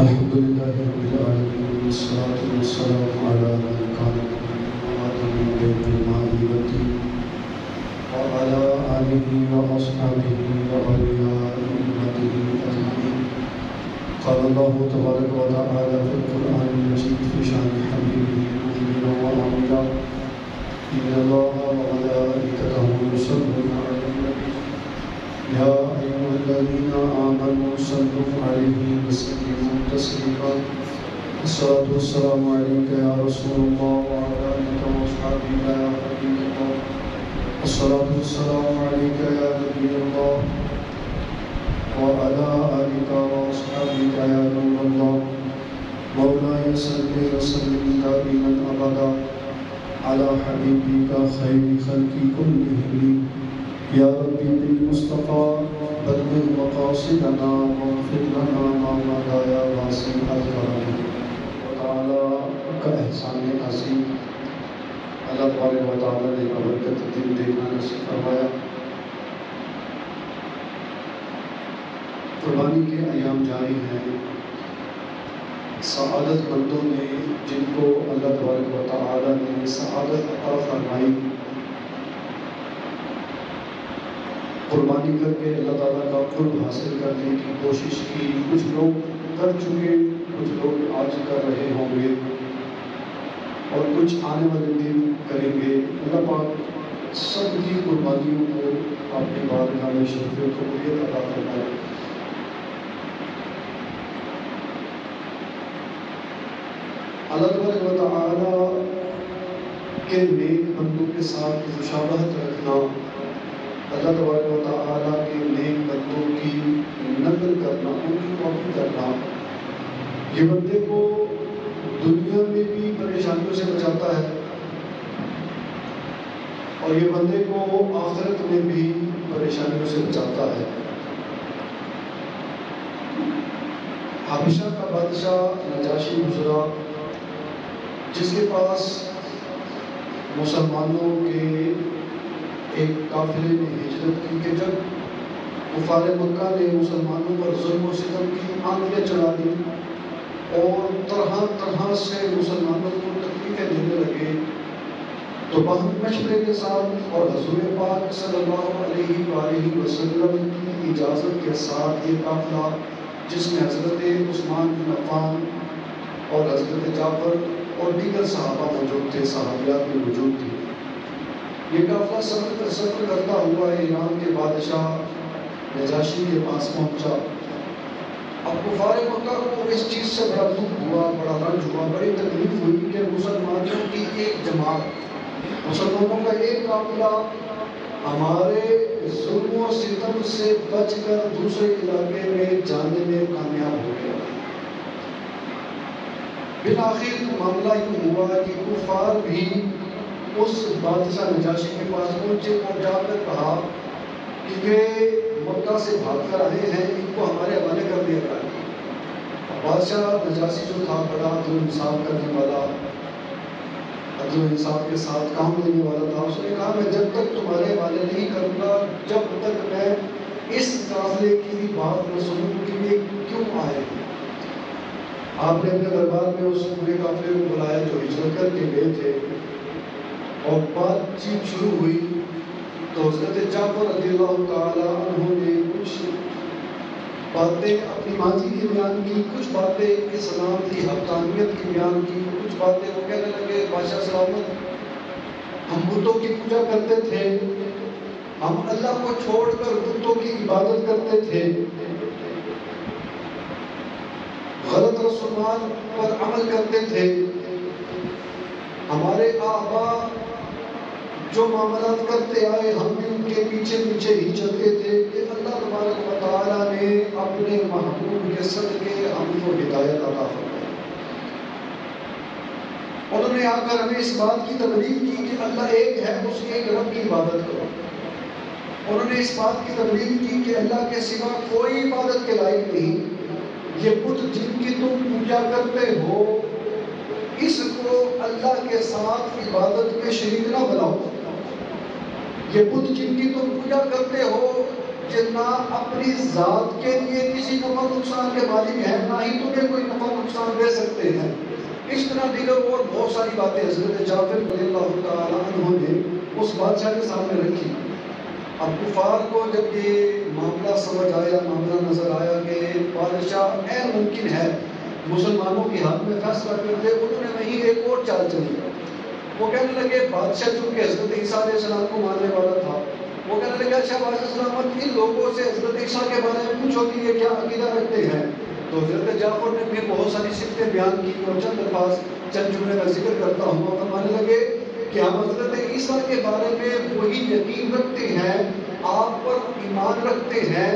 الحمد لله رب العالمين والصلاة والسلام على من كان وآدم بين المعرفة وعلى آله وأصحابه وأولياء أمته أجمعين. قال الله تبارك وتعالى في القرآن المجيد في شأن حبيبه مؤمنا ومؤمنا إن الله وملائكته يصلون على النبي يا أيها الذين آمنوا صلوا عليه وسلموا تسليما. الصلاة والسلام عليك يا رسول الله وعلى آلك وأصحابك يا حبيب الله. الصلاة والسلام عليك يا نبي الله وعلى آلك وأصحابك يا نور الله. مولاي صل وسلم دائما أبدا على حبيبك خير خلق كلهم. يا ربي بالمصطفى بلغ مقاصدنا واغفر لنا ما مضى يا واسع الكرم وتعالى کا احسان عظیم. اللہ تبارک و تعالیٰ نے برکت دن دیکھنا نصیب فرمایا. قربانی کے ایام جاری ہیں. سعادت مندوں نے جن کو اللہ تبارک و تعالیٰ نے سعادت عطا فرمائی، قربانی کر کے اللہ تعالیٰ کا قرب حاصل کرنے کی کوشش کی. کچھ لوگ کر چکے، کچھ لوگ آج کر رہے ہوں گے اور کچھ آنے والے دن کریں گے. اللہ پاک سب کی قربانیوں کو اپنی بارگاہ میں شرف قبولیت عطا فرمائے. اللہ تبارک و تعالیٰ کے نیک بندوں کے ساتھ مشابہت رکھنا، اللہ تبارک و تعالیٰ کے نیک بندوں کی نقل کرنا، ان کی کاپی کرنا، یہ بندے کو دنیا میں بھی پریشانیوں سے بچاتا ہے اور یہ بندے کو آخرت میں بھی پریشانیوں سے بچاتا ہے. حبشہ کا بادشاہ نجاشی گزرا، جس کے پاس مسلمانوں کے ایک قافلے نے ہجرت کی کہ جب کفار مکہ نے مسلمانوں پر ظلم و ستم کی آنکھیں چڑھا دی اور طرح طرح سے مسلمانوں کو تکلیفیں دینے لگے، تو باہم مشورے کے ساتھ اور حضور پاک صلی اللہ علیہ وآلہ وسلم کی اجازت کے ساتھ یہ قافلہ، جس میں حضرت عثمان بن عفان اور حضرت جعفر اور دیگر صحابہ موجود تھے، صحابیات میں موجود تھی، یہ قافلہ سفر کرتا ہوا ایران کے بادشاہ نجاشی کے پاس پہنچا. اب کفار مکہ کو اس چیز سے بڑا دکھ ہوا، بڑا رنج ہوا، بڑی تکلیف ہوئی کہ مسلمانوں کی ایک جماعت، مسلمانوں کا ایک قافلہ ہمارے ظلم و ستم سے بچ کر دوسرے علاقے میں جانے میں کامیاب ہو گیا. بالآخر معاملہ یوں ہوا کہ کفار بھی اس بادشاہ نجاشی کے پاس پہنچے اور جا کر کہا کہ یہ مکہ سے بھاگ کر آئے ہیں، ان کو ہمارے حوالے کر دیا جائے. بادشاہ نجاشی جو تھا بڑا عدل و انصاف کرنے والا، عدل و انصاف کے ساتھ کام لینے والا تھا. اس نے کہا میں جب تک تمہارے حوالے نہیں کروں گا جب تک میں اس قافلے کی بات نہ سنوں کہ یہ کیوں آئے. آپ نے اپنے دربار میں اس پورے قافلے کو بلایا جو ہجرت کر کے گئے تھے اور بات چیت شروع ہوئی. تو حضرت جعفر رضی اللہ تعالیٰ عنہ نے کچھ باتیں اپنی ماضی کی بیان کی، کچھ باتیں اسلام کی حقانیت کی بیان کی، کچھ باتیں وہ کہنے لگے بادشاہ سلامت ہم بتوں کی پوجا کرتے تھے، ہم اللہ کو چھوڑ کر بتوں کی عبادت کرتے تھے، غلط رسومات پر عمل کرتے تھے، ہمارے آبا جو معاملات کرتے آئے ہم بھی ان کے پیچھے پیچھے ہی چلتے تھے کہ اللہ تبارک و تعالیٰ نے اپنے محبوب کے صدقے ہم کو ہدایت عطا فرمائی. انہوں نے آ کر ہمیں اس بات کی تبلیغ کی کہ اللہ ایک ہے، اس ایک رب کی عبادت کرو. انہوں نے اس بات کی تبلیغ کی کہ اللہ کے سوا کوئی عبادت کے لائق نہیں. یہ بت جن کی تم پوجا کرتے ہو اس کو اللہ کے ساتھ عبادت میں شریک نہ بناؤ. یہ بت جن کی تم پوجا کرتے ہو یہ نہ اپنی ذات کے لیے کسی نفع نقصان کے مالک ہے، نہ ہی تمہیں کوئی نقصان دے سکتے ہیں. اس طرح دیگر اور بہت ساری باتیں حضرت جعفر رضی اللہ تعالیٰ عنہ نے اس بادشاہ کے سامنے رکھی. اب کفار کو جب یہ معاملہ سمجھ آیا، معاملہ نظر آیا کہ بادشاہ عین ممکن ہے مسلمانوں کے حق میں فیصلہ کر دے، انہوں نے وہیں ایک اور چال چلی. وہ کہنے لگے بادشاہ چونکہ حضرت عیسیٰ علیہ السلام کو ماننے والا تھا، وہ کہنے لگے اچھا بادشاہ سلامت ان لوگوں سے حضرت عیسیٰ کے بارے میں پوچھو کہ یہ کیا عقیدہ رکھتے ہیں. تو حضرت جعفر نے بھی بہت ساری صفتیں بیان کی اور چند الفاظ چند جملے کا ذکر کرتا ہوں. وہ فرمانے لگے کہ ہم حضرت عیسیٰ کے بارے میں وہی یقین رکھتے ہیں، آپ پر ایمان رکھتے ہیں،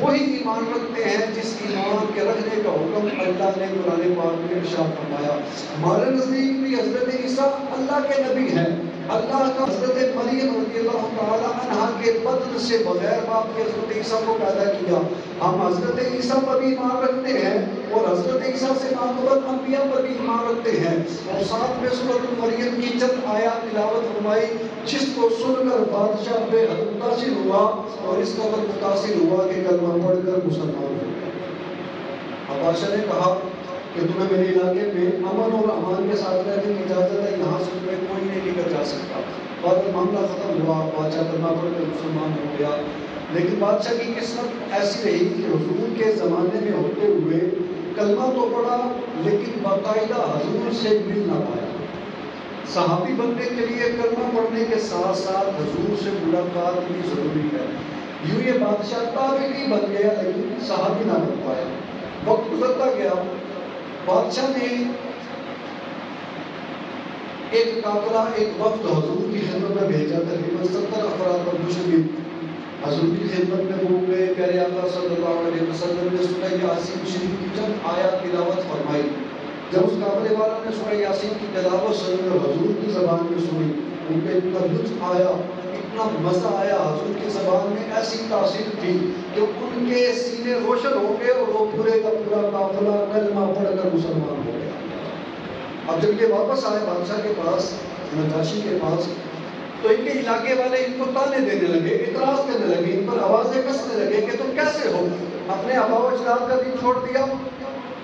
وہی ایمان رکھتے ہیں جس ایمان کے رکھنے کا حکم اللہ نے قرآن پاک میں ارشاد فرمایا. ہمارے نزدیک بھی حضرت عیسیٰ اللہ کے نبی ہیں. اللہ کا حضرت مریم رضی اللہ تعالی عنہا کے بدن سے بغیر باپ کے حضرت عیسیٰ کو پیدا کیا. ہم حضرت عیسیٰ پر بھی ایمان رکھتے ہیں اور حضرت عیسیٰ سے ماقبل انبیاء پر بھی ایمان رکھتے ہیں. اور ساتھ میں سورۃ مریم کی چند آیات تلاوت فرمائی جس کو سن کر بادشاہ بے حد متاثر ہوا اور اس قدر متاثر ہوا کہ کلمہ پڑھ کر مسلمان ہو گیا. اب بادشاہ نے کہا کہ تمہیں میرے علاقے میں امن اور امان کے ساتھ رہنے کی اجازت ہے، یہاں سے تمہیں کوئی نہیں لے کر جا سکتا. بعد میں معاملہ ختم ہوا، بادشاہ کلمہ پڑھ کر مسلمان ہو گیا. لیکن بادشاہ کی قسمت ایسی رہی کہ حضور کے زمانے میں ہوتے ہوئے کلمہ تو پڑھا لیکن باقاعدہ حضور سے مل نہ پایا. صحابی بننے کے لیے کلمہ پڑھنے کے ساتھ ساتھ حضور سے ملاقات بھی ضروری ہے. یوں یہ بادشاہ تابعی بن گیا لیکن صحابی نہ بن پایا. وقت گزرتا گیا، بادشاہ نے ایک قافلہ ایک وفد حضور کی خدمت میں بھیجا. تقریباً 70 افراد پر مشتمل حضور کی خدمت میں وہ گئے. پیارے آقا صلی اللہ علیہ وسلم نے سورہ یاسین شریف کی چند آیات تلاوت فرمائی. جب اس قافلے والا نے سورہ یاسین کی تلاوت سنی اور حضور کی زبان میں سنی، ان پہ اتنا لطف آیا، اتنا مزہ آیا. حضور کی زبان میں ایسی تاثیر تھی کہ ان کے سینے روشن ہو گئے اور وہ پورے کا پورا قافلہ کلمہ پڑھ کر مسلمان ہو گیا. اب جب یہ واپس آئے بادشاہ کے پاس، نجاشی کے پاس، تو ان کے علاقے والے ان کو تانے دینے لگے، اعتراض کرنے لگے، ان پر آوازیں کسنے لگے کہ تم کیسے ہو، اپنے آبا و اجداد کا دین چھوڑ دیا،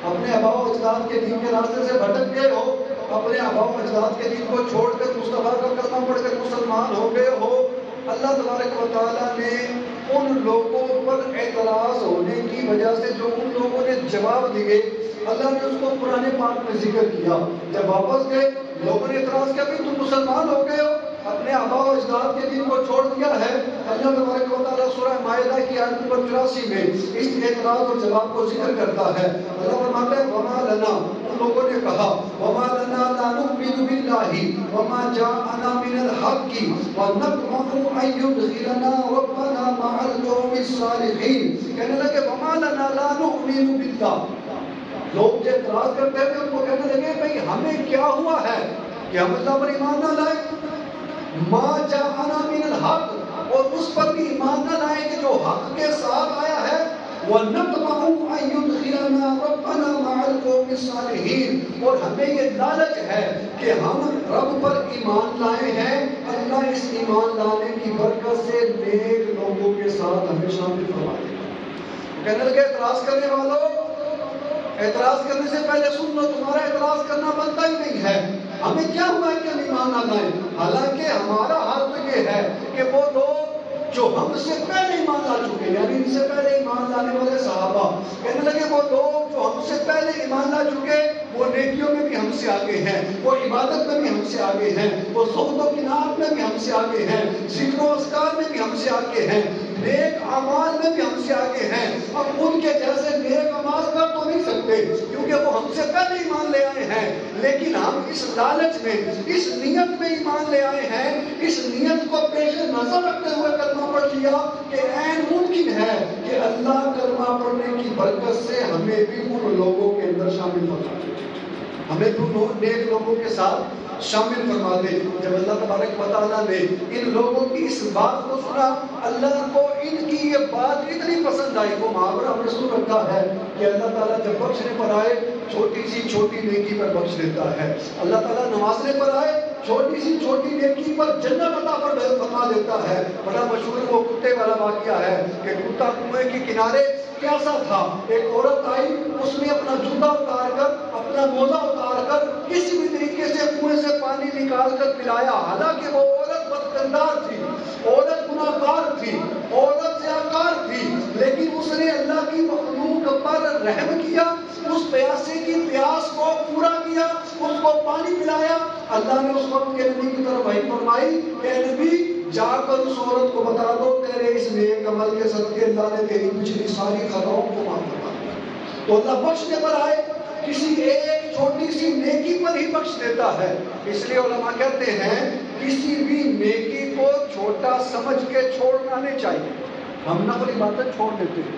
اپنے آبا و اجداد کے دین کے راستے سے بھٹک گئے ہو، اپنے آبا و اجداد کے دین کو چھوڑ کر مصطفیٰ کا کلمہ پڑھ کر مسلمان ہو گئے ہو. اللہ تبارک و تعالیٰ نے ان لوگوں پر اعتراض ہونے کی وجہ سے جو ان لوگوں نے جواب دیے، اللہ نے اس کو قرآن پاک میں ذکر کیا. جب واپس گئے لوگوں نے اعتراض کیا کہ تم مسلمان ہو گئے ہو، اپنے آبا و اجداد کے دین کو چھوڑ دیا ہے. اللہ تبارک و تعالیٰ سورہ مائدہ کی آیت نمبر 84 میں اس اعتراض اور جواب کو ذکر کرتا ہے. اللہ فرماتا ہے وما لنا، ان لوگوں نے کہا وما لنا لا نؤمن باللہ وما جاءنا من الحق ونطمع ان يدخلنا ربنا مع القوم الصالحین. کہنے لگے وما لنا لا نؤمن باللہ. لوگ جو اعتراض کرتے تھے ان کو کہنے لگے بھئی ہمیں کیا ہوا ہے کہ ہم اللہ پر ایمان نہ لائیں، ما جاءنا من الحق، اور اس پر بھی ایمان نہ لائیں کہ جو حق کے ساتھ آیا ہے، وَنَطْمَعُ أَن يُدْخِلَنَا رَبَّنَا مَعَ الْقَوْمِ الصَّالِحِينَ، اور ہمیں یہ لالچ ہے کہ ہم رب پر ایمان لائے ہیں، اللہ اس ایمان لانے کی برکت سے نیک لوگوں کے ساتھ ہمیں شامل فرما دے گا. کہنے لگے اعتراض کرنے والوں، اعتراض کرنے سے پہلے سن لو، تمہارا اعتراض کرنا بنتا ہی نہیں ہے. ہمیں کیا ہوا ہے کہ ہم ایمان نہ لائیں؟ حالانکہ ہمارا حال تو یہ ہے کہ وہ لوگ جو ہم سے پہلے ایمان لا چکے، یعنی ان سے پہلے ایمان لانے والے صحابہ، کہنے لگے وہ لوگ جو ہم سے پہلے ایمان لا چکے وہ نیکیوں میں بھی ہم سے آگے ہیں، وہ عبادت میں بھی ہم سے آگے ہیں، وہ زہد و قناعت میں بھی ہم سے آگے ہیں، ذکر و اذکار میں بھی ہم سے آگے ہیں، نیک اعمال میں بھی ہم سے آگے ہیں. اب ان کے جیسے نیک اعمال کر تو نہیں سکتے کیونکہ وہ ہم سے پہلے ایمان لے آئے ہیں، لیکن ہم اس لالچ میں، اس نیت میں ایمان لے آئے ہیں، اس نیت کو پیش نظر رکھتے ہوئے کلمہ پڑھ لیا کہ عین ممکن ہے کہ اللہ کلمہ پڑھنے کی برکت سے ہمیں بھی ان لوگوں کے اندر شامل فرما دے، ہمیں بھی نیک لوگوں کے ساتھ شامل فرما دے. جب اللہ تبارک و تعالیٰ نے ان لوگوں کی اس بات کو سنا، اللہ کو ان کی یہ بات اتنی پسند آئی. وہ محاورہ ہم نے سن رکھا ہے کہ اللہ تعالیٰ جب بخشنے پر آئے چھوٹی سی چھوٹی نیکی پر بخش دیتا ہے، اللہ تعالیٰ نوازنے پر آئے چھوٹی سی چھوٹی نیکی پر جنت عطا فرما دیتا ہے. بڑا مشہور وہ کتے والا واقعہ ہے کہ کتا کنویں کے کنارے کیسا تھا، ایک عورت آئی، اس نے اپنا جوتا اتار کر پانی نکال کر پلایا، حالانکہ وہ عورت بدکردار تھی، عورت گناہ گار تھی، عورت زیاکار تھی، لیکن اس نے اللہ کی مخلوق پر رحم کیا، اس پیاسے کی پیاس کو پورا کیا، اس کو پانی پلایا۔ اللہ نے اس وقت کے نبی کی طرف وحی فرمائی کہ نبی جا کر اس عورت کو بتا دو تیرے اس نیک عمل کے صدقے اللہ نے تیری پچھلی ساری خطاؤں کو معاف کر دیا۔ تو اللہ بخشنے پر آئے کسی ایک چھوٹی سی نیکی پر ہی بخش دیتا ہے۔ اس لیے علماء کہتے ہیں کسی بھی نیکی کو چھوٹا سمجھ کے چھوڑنا نہیں چاہیے۔ ہم نفلی باتیں چھوڑ دیتے ہیں،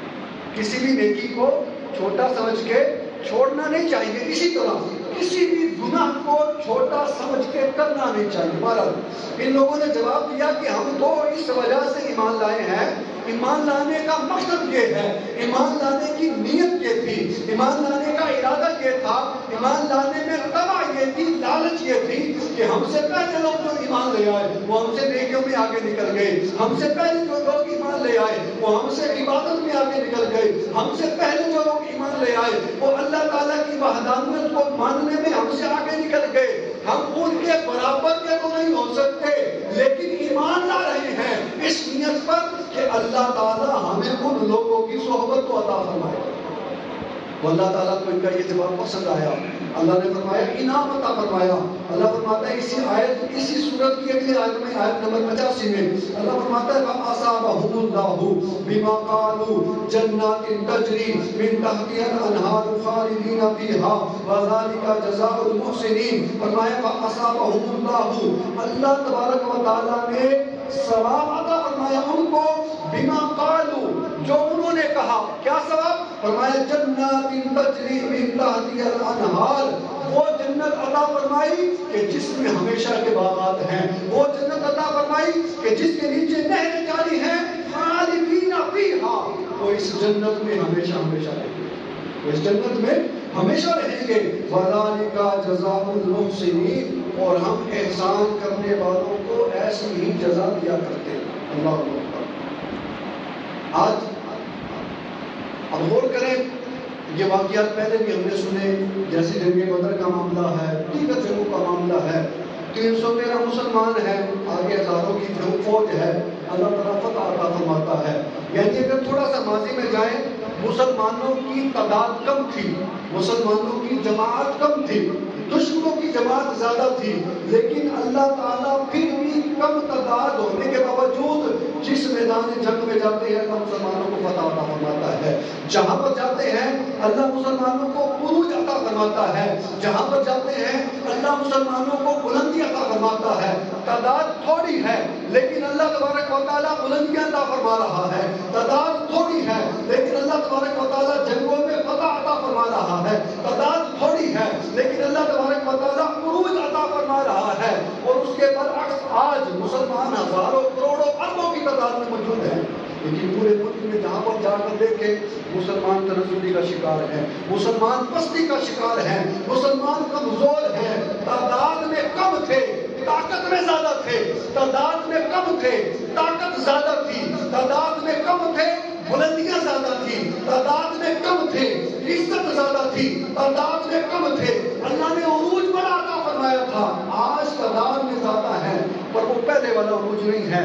کسی بھی نیکی کو چھوٹا سمجھ کے چھوڑنا نہیں چاہیے۔ اسی طرح کسی بھی گناہ کو چھوٹا سمجھ کے کرنا نہیں چاہیے۔ بہرحال ان لوگوں نے جواب دیا کہ ہم تو اس وجہ سے ایمان لائے ہیں، ایمان لانے کا مقصد یہ ہے، ایمان لانے کی نیت یہ تھی، ایمان لانے کا ارادہ یہ تھا، ایمان لانے میں طمع یہ تھی، لالچ یہ تھی کہ ہم سے پہلے لوگ جو ایمان لے آئے وہ ہم سے نیکیوں میں آگے نکل گئے، ہم سے پہلے جو لوگ ایمان لے آئے وہ ہم سے عبادت میں آگے نکل گئے، ہم سے پہلے جو لوگ ایمان لے آئے وہ اللہ تعالیٰ کی وحدانیت کو ماننے میں ہم سے آگے نکل گئے۔ ہم ان کے برابر کے تو نہیں ہو سکتے، لیکن ایمان لا رہے ہیں اس نیت پر کہ اللہ تعالیٰ ہمیں ان لوگوں کی صحبت کو عطا فرمائے۔ تو اللہ تعالیٰ کو ان کا یہ جواب پسند آیا، اللہ نے فرمایا انعام عطا فرمایا۔ اللہ فرماتا ہے اسی سورت کی اگلی آیت میں، آیت نمبر 85 میں اللہ فرماتا ہے فَأَصَابَهُمُ اللَّهُ بِمَا قَالُوا جَنَّاتٍ تَجْرِي مِن تَحْتِهَا الْأَنْهَارُ خَالِدِينَ فِيهَا وَذَلِكَ جَزَاءُ الْمُحْسِنِينَ۔ فرمایا فَأَصَابَهُمُ اللَّهُ، اللہ تبارک و تعالیٰ نے ثواب عطا فرمایا ان کو، بِمَا قَالُوا، جو انہوں نے کہا۔ کیا ثواب؟ فرمایا جنات تجری من تحتها الانہار، وہ جنت عطا فرمائی کہ جس میں ہمیشہ کے باغات ہیں، وہ جنت عطا فرمائی کہ جس کے نیچے نہریں جاری ہیں، خالدین فیہا، وہ اس جنت میں ہمیشہ ہمیشہ رہیں گے، وہ اس جنت میں ہمیشہ رہیں گے۔ وَذَلِكَ جَزَاءُ الْمُحْسِنِينَ، اور ہم احسان کرنے والوں کو ایسی ہی جزا دیا کرتے ہیں۔ اللہ اکبر۔ آج اب غور کریں، یہ واقعات پہلے بھی ہم نے سنے، جیسے جنگ بدر کا معاملہ ہے، دیگر جنگوں کا معاملہ ہے۔ 313 مسلمان ہیں، آگے ہزاروں کی فوج ہے، اللہ تعالیٰ فتح عطا فرماتا ہے۔ یعنی اگر تھوڑا سا ماضی میں جائیں، مسلمانوں کی تعداد کم تھی، مسلمانوں کی جماعت کم تھی، دشمنوں کی جماعت زیادہ تھی، لیکن اللہ تعالیٰ پھر بھی کم تعداد ہونے کے باوجود جس میدان جنگ میں جاتے ہیں اللہ مسلمانوں کو فتح عطا فرماتا ہے۔ جہاں پر جاتے ہیں اللہ مسلمانوں کو عروج عطا فرماتا ہے، جہاں پر جاتے ہیں اللہ مسلمانوں کو بلندی عطا فرماتا ہے۔ تعداد تھوڑی ہے لیکن اللہ تبارک و تعالیٰ بلندیاں عطا فرما رہا ہے، تعداد تھوڑی ہے لیکن اللہ تبارک و تعالیٰ جنگوں میں فتح عطا فرما رہا ہے، تعداد تھوڑی ہے لیکن اللہ تبارک و تعالیٰ عروج عطا فرما رہا ہے۔ اور اس کے برعکس آج مسلمان ہزاروں کروڑوں اربوں کی تعداد میں موجود ہیں، لیکن پورے ملک میں جہاں پر جا کر دیکھیں مسلمان تنزلی کا شکار ہیں، مسلمان پستی کا شکار ہیں، مسلمان کمزور ہیں، تعداد میں کم تھے طاقت میں زیادہ تھے، تعداد میں کم تھے طاقت زیادہ تھی، تعداد میں کم تھے بلندیاں زیادہ تھی، تعداد میں کم تھے عزت زیادہ تھی، تعداد میں کم تھے، اللہ نے عروج بڑا عطا فرمایا تھا۔ آج تعداد میں زیادہ ہے پر وہ پہلے والا عروج نہیں ہے،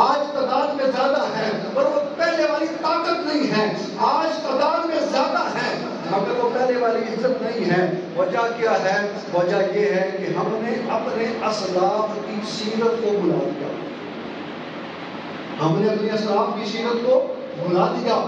آج تعداد میں زیادہ ہے پر وہ پہلے والی طاقت نہیں ہے، آج تعداد میں زیادہ ہے مگر وہ پہلے والی عزت نہیں ہے۔ وجہ کیا ہے؟ وجہ یہ ہے کہ ہم نے اپنے اسلاف کی سیرت کو بھلا دیا، ہم نے اپنے اسلاف کی سیرت کو بھلا دیا۔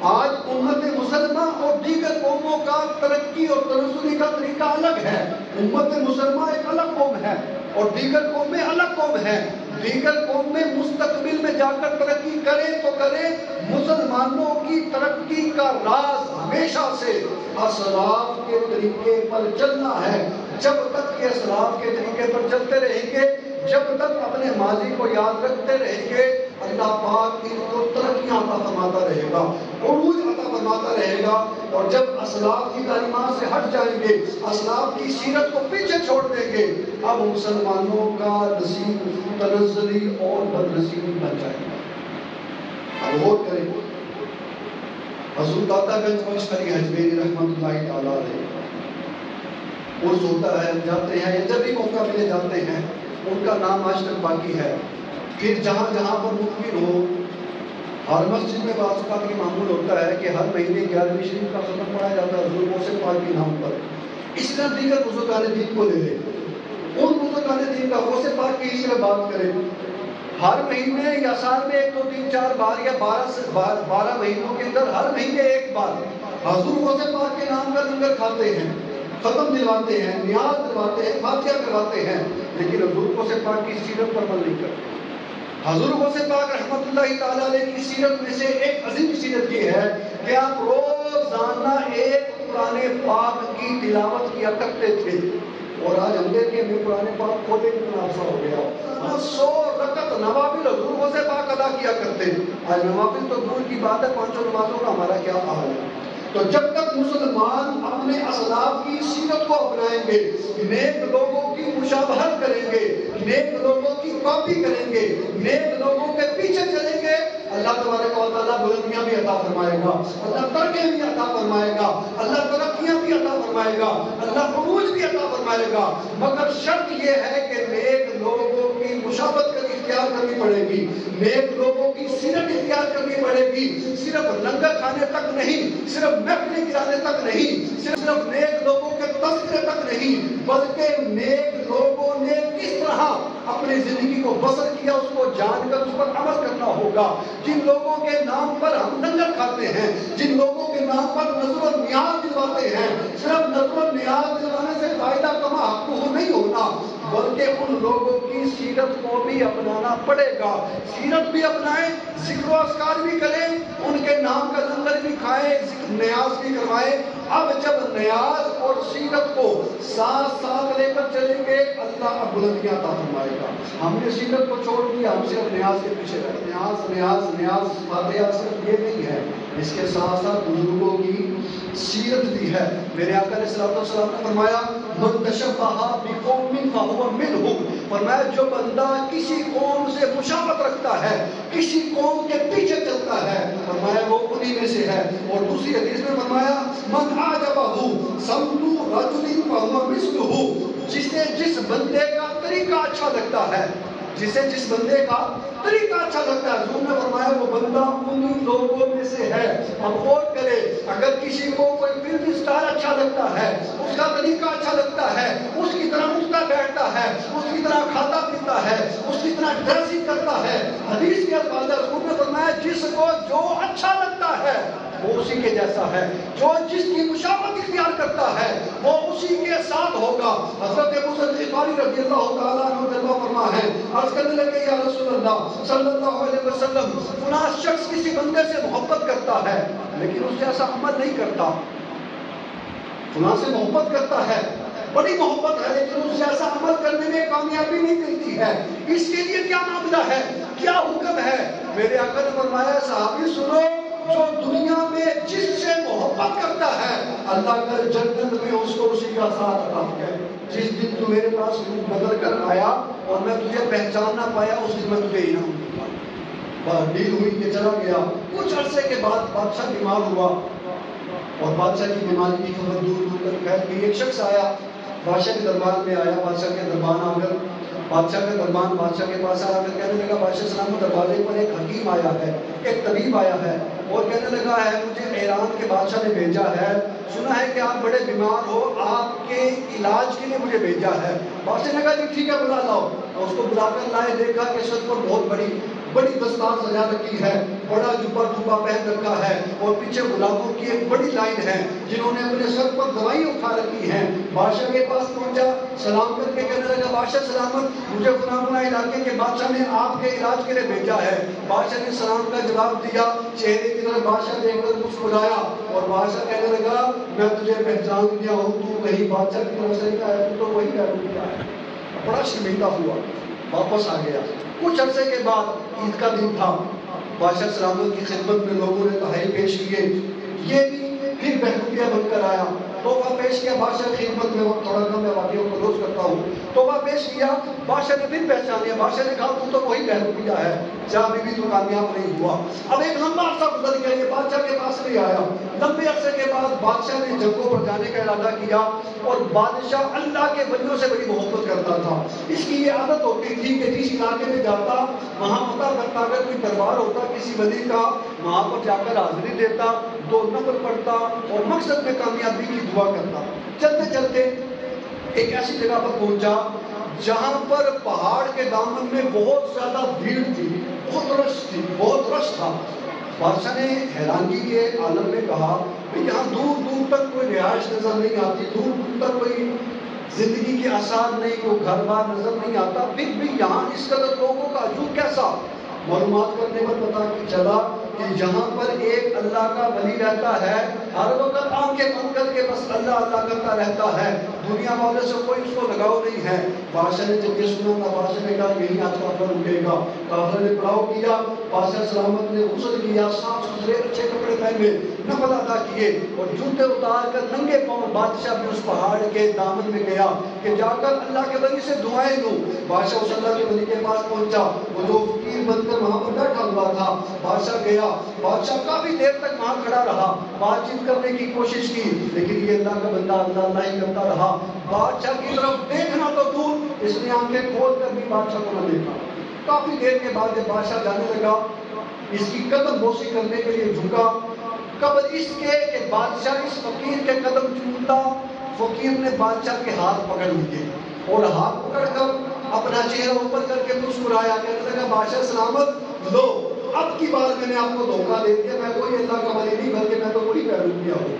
آج امت مسلمہ اور دیگر قوموں کا ترقی اور تنزلی کا طریقہ الگ ہے۔ امت مسلمہ ایک الگ قوم ہے اور دیگر قومیں الگ قوم ہیں۔ دیگر قومیں مستقبل میں جا کر ترقی کرے تو کرے، مسلمانوں کی ترقی کا راز ہمیشہ سے اسلاف کے طریقے پر چلنا ہے۔ جب تک کہ اسلاف کے طریقے پر چلتے رہیں گے، جب تک اپنے ماضی کو یاد رکھتے رہیں گے، اللہ پاک ان کو ترقیاں عطا فرماتا رہے گا، عروج عطا فرماتا رہے گا۔ اور جب اسلاف کی تعلیمات سے ہٹ جائیں گے، اسلاف کی سیرت کو پیچھے چھوڑ دیں گے، اب مسلمانوں کا نصیب تنزلی اور بدنصیبی بن جائے گا۔ اب غور کریں، حضرت داتا گنج بخش علی حجویری رحمۃ اللہ تعالیٰ علیہ عرس ہوتا ہے جاتے ہیں، یا جب بھی موقع ملے جاتے ہیں، ان کا نام آج تک باقی ہے۔ پھر جہاں جہاں پر ممکن ہو، ہر مسجد میں بعض اوقات یہ معمول ہوتا ہے کہ ہر مہینے 11ویں شریف کا ختم پڑھا جاتا ہے حضور محسن پاک کے نام پر۔ اس طرح دیگر بزرگان دین کو لے لیں، ان بزرگان دین کا غوث پاک کی اس میں بات کریں، ہر مہینے یا سال میں 1 2 3 4 بار یا 12 مہینوں کے اندر ہر مہینے ایک بار حضور غوث پاک کے نام کا لنگر کھاتے ہیں، ختم دلواتے ہیں، نیاز دلواتے ہیں، فاتحہ کرواتے ہیں، لیکن حضور غوث پاک کی سیرت پر عمل نہیں کرتے۔ حضور غوث پاک رحمت اللہ تعالیٰ علیہ کی سیرت میں سے ایک عظیم سیرت یہ ہے کہ آپ روزانہ ایک قرآن پاک کی تلاوت کیا کرتے تھے، اور آج اندر کے میں قرآن پاک کھولے کی منافع ہو گیا۔ 100 رکعت نوافل حضور غوث پاک ادا کیا کرتے، آج نوافل تو دور کی بات ہے، 5 نمازوں کا ہمارا کیا حال ہے۔ تو جب تک مسلمان اپنے اسلاف کی سیرت کو اپنائیں گے، نیک لوگوں کی مشابہت کریں گے، نیک لوگوں کی کاپی کریں گے، نیک لوگوں کے پیچھے چلیں گے، اللہ تبارک و تعالیٰ بلندیاں بھی عطا فرمائے گا، اللہ ترقیاں بھی عطا فرمائے گا، اللہ ترقیاں بھی عطا فرمائے گا، اللہ عروج بھی عطا فرمائے گا۔ مگر شرط یہ ہے کہ نیک لوگوں کی مشابہت اختیار کرنی پڑے گی، نیک لوگوں کی سیرت اختیار کرنی پڑے گی، صرف لنگر کھانے تک نہیں، صرف محفلیں گرانے تک نہیں، صرف نیک لوگوں کے تذکرے تک نہیں، بلکہ نیک لوگوں نے کس طرح اپنی زندگی کو بسر کیا اس کو جان کر اس پر عمل کرنا ہوگا۔ جن لوگوں کے نام پر ہم لنگر کھاتے ہیں، جن لوگوں کے نام پر نذر و نیاز دلواتے ہیں، صرف نذر و نیاز دلوانے سے فائدہ کما حقہ نہیں ہونا، بلکہ ان لوگوں کی سیرت کو بھی اپنانا پڑے گا۔ سیرت بھی اپنائیں، ذکر و اذکار بھی کریں، ان کے نام کا لنگر بھی کھائیں، نیاز بھی کروائیں۔ اب جب نیاز اور سیرت کو ساتھ ساتھ لے کر چلیں گے، اللہ بلندیاں عطا فرمائے گا۔ ہم نے سیرت کو چھوڑ دیا، ہم صرف نیاز کے پیچھے رہے، نیاز نیاز نیاز، فاتحہ صرف یہ نہیں ہے، اس کے ساتھ ساتھ بزرگوں کی سیرت بھی ہے۔ میرے آقا علیہ الصلوۃ والسلام نے فرمایا من تشبہ بقوم فہو منہم، فرمایا جو بندہ کسی قوم سے مشابہت رکھتا ہے، کسی قوم کے پیچھے چلتا ہے، فرمایا وہ انہی میں سے ہے۔ اور دوسری حدیث میں فرمایا من اعجبہ سمت رجل فہو مثلہ، جسے جس بندے کا طریقہ اچھا لگتا ہے، جسے جس بندے کا طریقہ اچھا لگتا ہے، حضور نے فرمایا وہ بندہ انہی لوگوں میں سے ہے۔ اب غور کرے، اگر کسی کو کوئی فلم اسٹار اچھا لگتا ہے، اس کا طریقہ اچھا لگتا ہے، اس کی طرح اٹھتا بیٹھتا ہے، اس کی طرح کھاتا پیتا ہے، اس کی طرح ڈریسنگ کرتا ہے، حدیث کے الفاظ حضور نے فرمایا جس کو جو اچھا لگتا ہے وہ اسی کے جیسا ہے، جو جس کی مشابہت اختیار کرتا ہے وہ اسی کے ساتھ ہوگا۔ حضرت ابو ذر غفاری رضی اللہ تعالیٰ عنہ جلوہ فرما ہے، عرض کرنے لگے یا رسول اللہ صلی اللہ علیہ وسلم، فلاں شخص کسی بندے سے محبت کرتا ہے لیکن اس جیسا عمل نہیں کرتا، فلاں سے محبت کرتا ہے، بڑی محبت ہے، لیکن اس جیسا عمل کرنے میں کامیابی نہیں ملتی ہے، اس کے لیے کیا معاملہ ہے، کیا حکم ہے؟ میرے آقا نے فرمایا صحابی سنو، جو دنیا میں جس سے محبت کرتا ہے اللہ کا جنت میں اس کو اسی کا ساتھ عطا ہے۔ جس دن تو میرے پاس بدل کر آیا اور میں تجھے پہچان نہ پایا، اس دن میں تجھے انعام دوں، ڈیل ہوئی کہ چلا گیا۔ کچھ عرصے کے بعد بادشاہ بیمار ہوا اور بادشاہ کی بیماری کی خبر دور دور تک پھیل گئی۔ ایک شخص آیا، بادشاہ کے دربار میں آیا، بادشاہ کے دربان آ کر بادشاہ کے پاس آ کر کہنے لگا بادشاہ سلام دروازے پر ایک حکیم آیا ہے، ایک طبیب آیا ہے اور کہنے لگا ہے مجھے ایران کے بادشاہ نے بھیجا ہے، سنا ہے کہ آپ بڑے بیمار ہو، آپ کے علاج کے لیے مجھے بھیجا ہے۔ بادشاہ نے کہا جی ٹھیک ہے بلا لاؤ، اور اس کو بلا کر لائے، دیکھا کہ سر پر بہت بڑی دستار سجا رکھی ہے، بڑا جبہ پہن رکھا ہے اور پیچھے غلاموں کی ایک بڑی لائن ہے جنہوں نے اپنے سر پر دوائیں اٹھا رکھی ہیں۔ بادشاہ کے پاس پہنچا، سلام کر کے کہنے لگا بادشاہ سلامت، مجھے فلاں علاقے کے بادشاہ نے آپ کے علاج کے لیے بھیجا ہے۔ بادشاہ نے سلام کا جواب دیا، چہرے کی طرف بادشاہ دیکھ کر مسکرایا اور بادشاہ کہنے لگا میں تجھے پہچان گیا ہوں، تو کہیں بادشاہ کی طرف سے کیا ہے، تو وہی ہے۔ بڑا شرمندہ ہوا، واپس آ گیا۔ کچھ عرصے کے بعد عید کا دن تھا، بادشاہ سلامت کی خدمت میں لوگوں نے تحائف پیش کیے، یہ بھی پھر بہروپیہ بن کر آیا۔ تحفہ پیش کیا بادشاہ کی خدمت میں، وقت تھوڑا کم ہے واقعوں کو روز کرتا ہوں، تحفہ پیش کیا، بادشاہ نے پھر پہچانے، بادشاہ نے کہا تو وہی بہروپیہ ہے، جہاں بھی تو کامیاب نہیں ہوا۔ اب ایک لمبا عرصہ گزر گیا، یہ بادشاہ کے پاس نہیں آیا، لمبے عرصے کے بعد بادشاہ نے جنگوں پر جانے کا ارادہ کیا، اور بادشاہ اللہ کے بندوں سے بڑی محبت کرتا تھا۔ اس کی یہ عادت ہوتی تھی کہ جس علاقے میں جاتا وہاں پتہ کرتا، اگر کوئی دربار ہوتا کسی ولی کا، وہاں پر جا کر حاضری دیتا، 2 نفل پڑھتا اور مقصد میں کامیابی کی دعا کرتا۔ چلتے چلتے ایک ایسی جگہ پر پہنچا جہاں پر پہاڑ کے دامن میں بہت زیادہ بھیڑ تھی، بہت رش تھا۔ بادشاہ نے حیرانگی کے عالم میں کہا کہ یہاں دور دور تک کوئی رہائش نظر نہیں آتی، دور دور تک کوئی زندگی کے آثار نہیں، کوئی گھر بار نظر نہیں آتا، پھر بھی یہاں اس قدر لوگوں کا ہجوم کیسا؟ معلومات کرنے پر پتہ چلا کہ یہاں پر ایک اللہ کا ولی رہتا ہے، ہر وقت آنکھیں بند کر کے بس اللہ اللہ کرتا رہتا ہے، دنیا والے سے کوئی اس کو لگاؤ نہیں ہے۔ بادشاہ نے جب یہ سنا تھا، بادشاہ نے کہا یہی آج کافر اٹھے گا۔ کافر نے پڑاؤ کیا، بادشاہ سلامت نے غسل کیا، صاف ستھرے اچھے کپڑے پہنے، نفل ادا کیے، اور جوتے اتار کر ننگے پاؤں بادشاہ بھی اس پہاڑ کے دامن میں گیا کہ جا کر اللہ کے ولی سے دعائیں لوں۔ بادشاہ اس اللہ کے ولی کے پاس پہنچا، وہ جو فقیر بن کر وہاں پر بیٹھا ہوا تھا، بادشاہ گیا، بادشاہ کافی دیر تک وہاں کھڑا رہا، بات چیت کرنے کی کوشش کی، لیکن یہ اللہ کا بندہ اللہ اللہ ہی کرتا رہا۔ بادشاہ کی طرف دیکھنا تو دور، اس نے آنکھیں کھول کر بھی بادشاہ کو نہ دیکھا۔ کافی دیر کے بعد جب بادشاہ جانے لگا، اس کی قدم بوسی کرنے کے لیے جھکا، قبل اس کے کہ بادشاہ اس فقیر کے قدم چومتا، فقیر نے بادشاہ کے ہاتھ پکڑ لیے اور ہاتھ پکڑ کر اپنا چہرہ اوپر کر کے مسکرایا، کہنے لگا بادشاہ سلامت، لو اب کی بار میں نے آپ کو دھوکہ دے دیا، میں کوئی اللہ کا ولی نہیں بلکہ میں تو وہی بہروپیہ ہوں،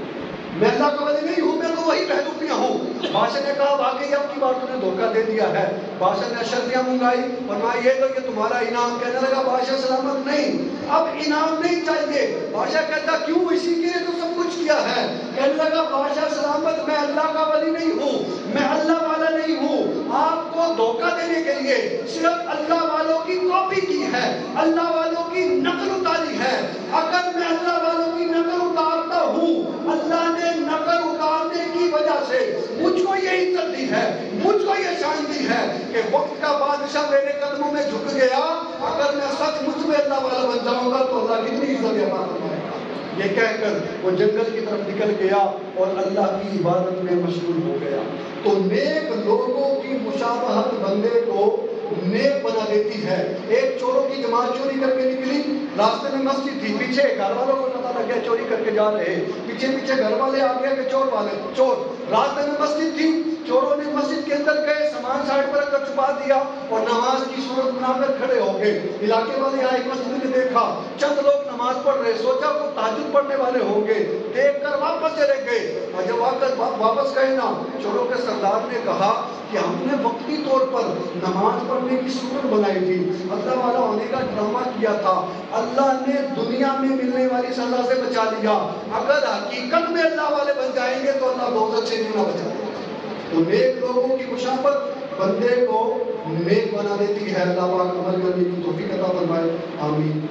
میں اللہ کا ولی نہیں ہوں، میں تو وہی بہروپیہ ہوں۔ بادشاہ نے کہا واقعی اب کی بار تم نے دھوکہ دے دیا ہے۔ بادشاہ نے اشرفیاں منگائی، فرمایا یہ تو یہ تمہارا انعام۔ کہنے لگا بادشاہ سلامت نہیں، اب انعام نہیں چاہیے۔ بادشاہ کہتا کیوں؟ اسی کے لیے تو سب کچھ کیا ہے۔ کہنے لگا بادشاہ سلامت میں اللہ کا ولی نہیں ہوں، میں اللہ والا نہیں ہوں، آپ کو دھوکہ دینے کے لیے صرف اللہ والوں کی کاپی کی ہے، اللہ والوں کی نقل اتاری ہے۔ اگر میں اللہ والوں کی نقل اتارتا ہوں، اللہ نے نقل اتارنے کی وجہ سے مجھ کو یہ عزت دی ہے، مجھ کو یہ شان دی ہے کہ وقت کا بادشاہ میرے قدموں میں جھک گیا، اگر میں سچ مجھ میں اللہ والا بن جاؤں گا تو اللہ کتنی عزت عطا فرمائے گا۔ یہ کہہ کر وہ جنگل کی طرف نکل گیا اور اللہ کی عبادت میں مشغول ہو گیا۔ تو نیک لوگوں کی مشابہت بندے کو نیک بنا دیتی ہے۔ ایک چوروں کی جماعت چوری کر کے نکلی، راستے میں مسجد تھی، پیچھے گھر والوں کو پتہ لگ گیا چوری کر کے جا رہے، پیچھے پیچھے گھر والے آ گئے کہ چور، راستے میں مسجد تھی، چوروں نے مسجد کے اندر گئے، سامان سائڈ پر رکھ کر چھپا دیا اور نماز کی صورت بنا کر کھڑے ہو گئے۔ علاقے والے آئے، مسجد میں دیکھا چند لوگ نماز پڑھ رہے، سوچا وہ تہجد پڑھنے والے ہوں گے، دیکھ کر واپس چلے گئے، اور جب واپس گئے نا، چوروں کے سردار نے کہا کہ ہم نے وقتی طور پر نماز پڑھنے کی صورت بنائی تھی، اللہ والا ہونے کا ڈرامہ کیا تھا، اللہ نے دنیا میں ملنے والی سزا سے بچا لیا، اگر حقیقت میں اللہ والے بن جائیں گے تو اللہ دوزخ سے نہیں بچا دے گا۔ تو نیک لوگوں کی مشابہت بندے کو نیک بنا دیتی ہے۔ اللہ پاک عمل کرنے کی توفیق عطا فرمائے، آمین۔